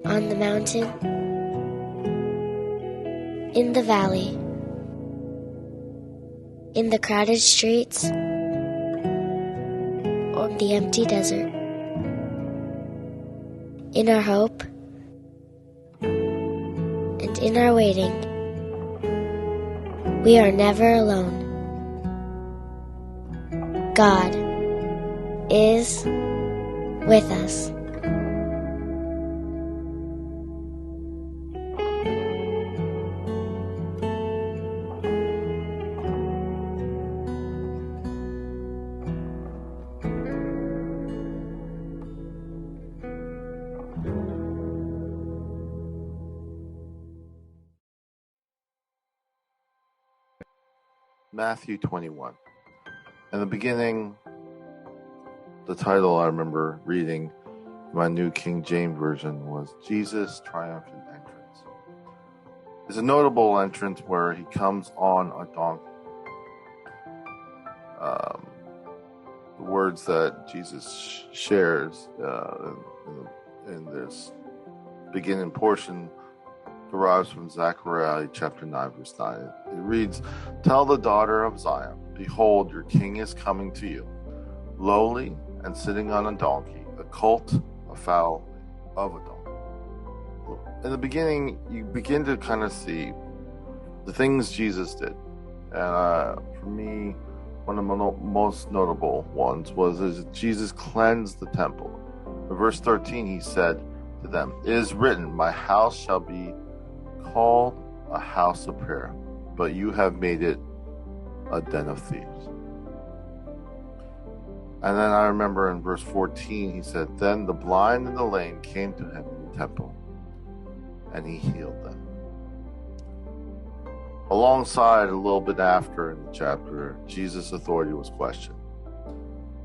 on the mountain, in the valley, in the crowded streets, on the empty desert, in our hope and in our waiting, we are never alone. God is with us. Matthew 21. In the beginning, the title I remember reading in my New King James Version was Jesus' Triumphant Entrance. It's a notable entrance where he comes on a donkey. The words that Jesus shares in this beginning portion derives from Zechariah chapter 9, verse 9. It reads, "Tell the daughter of Zion, behold, your king is coming to you, lowly and sitting on a donkey, a colt, a foal of a donkey." In the beginning, you begin to kind of see the things Jesus did. And for me, one of the most notable ones was Jesus cleansed the temple. In verse 13, he said to them, "It is written, my house shall be called a house of prayer, but you have made it a den of thieves." And then I remember in verse 14, he said, "Then the blind and the lame came to him in the temple, and he healed them." Alongside, a little bit after in the chapter, Jesus' authority was questioned.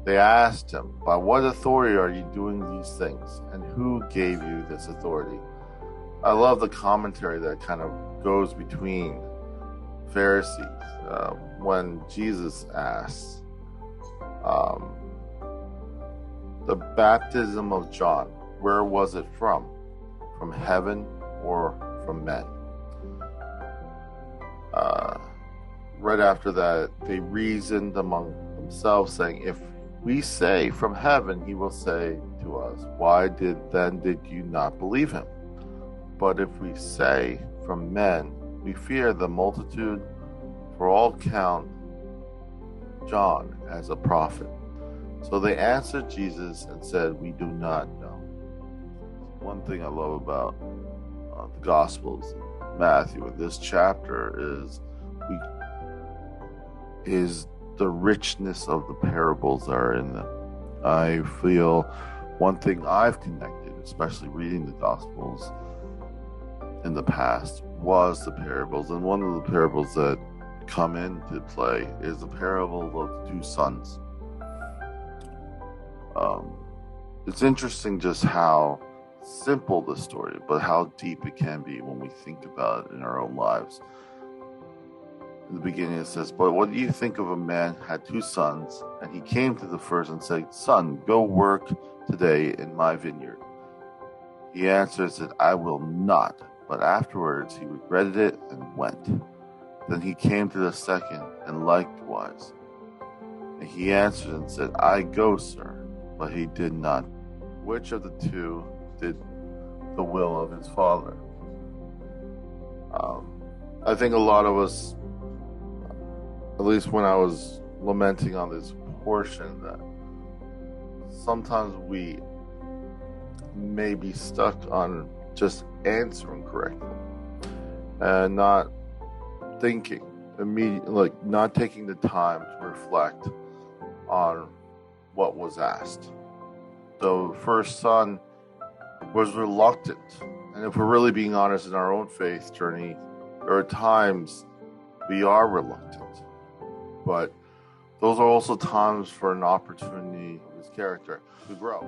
They asked him, "By what authority are you doing these things? And who gave you this authority?" I love the commentary that kind of goes between Pharisees when Jesus asks, the baptism of John, where was it from? From heaven or from men? Right after that, they reasoned among themselves, saying, "If we say from heaven, he will say to us, why did you not believe him? But if we say from men, we fear the multitude, for all count John as a prophet." So they answered Jesus and said, "We do not know." One thing I love about the Gospels, Matthew, in this chapter is the richness of the parables that are in them. I feel one thing I've connected, especially reading the Gospels in the past, was the parables. And one of the parables that come into play is the parable of the two sons. It's interesting just how simple the story, but how deep it can be when we think about it in our own lives. In the beginning it says, "But what do you think of a man who had two sons, and he came to the first and said, 'Son, go work today in my vineyard.' He answered and said, 'I will not.' But afterwards he regretted it and went. Then he came to the second, and likewise. And he answered and said, 'I go, sir.' But he did not. Which of the two did the will of his father?" I think a lot of us, at least when I was lamenting on this portion, that sometimes we may be stuck on just answering correctly and not thinking immediately, like not taking the time to reflect on what was asked. The first son was reluctant, and if we're really being honest in our own faith journey, there are times we are reluctant, but those are also times for an opportunity of his character to grow.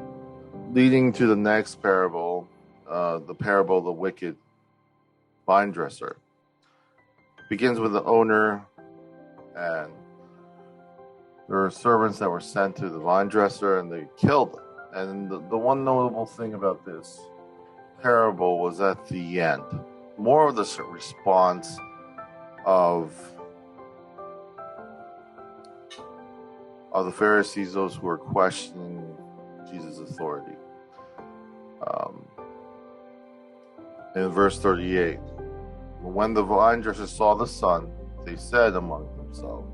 Leading to the next parable, the parable of the wicked vine dresser, begins with the owner, and there are servants that were sent to the vine dresser and they killed him. And the one notable thing about this parable was at the end. More of the response of the Pharisees, those who were questioning Jesus' authority. In verse 38, when the vine dressers saw the son, they said among themselves,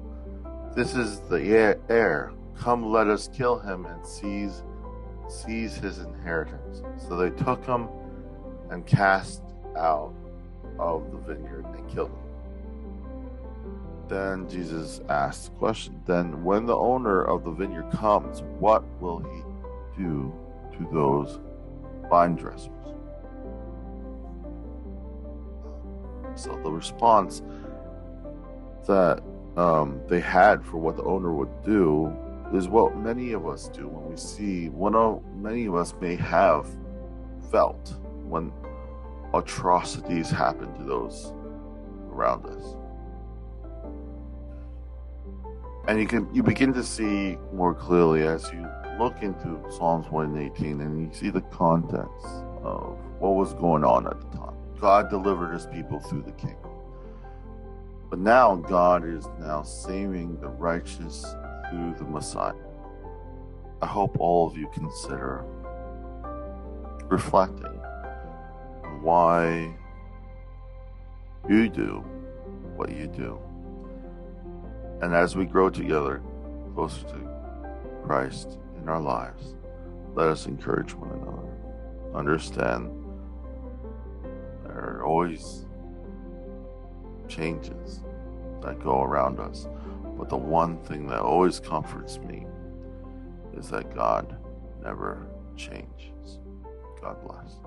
"This is the heir. Come, let us kill him and seize his inheritance." So they took him and cast out of the vineyard and killed him. Then Jesus asked the question, then when the owner of the vineyard comes, what will he do to those vine dressers? So the response that they had for what the owner would do is what many of us do when we see many of us may have felt when atrocities happen to those around us. And you begin to see more clearly as you look into Psalms 118 and you see the context of what was going on at the time. God delivered his people through the king. But now God is now saving the righteous through the Messiah. I hope all of you consider reflecting on why you do what you do. And as we grow together closer to Christ in our lives, let us encourage one another. Understand there are always changes that go around us. But the one thing that always comforts me is that God never changes. God bless.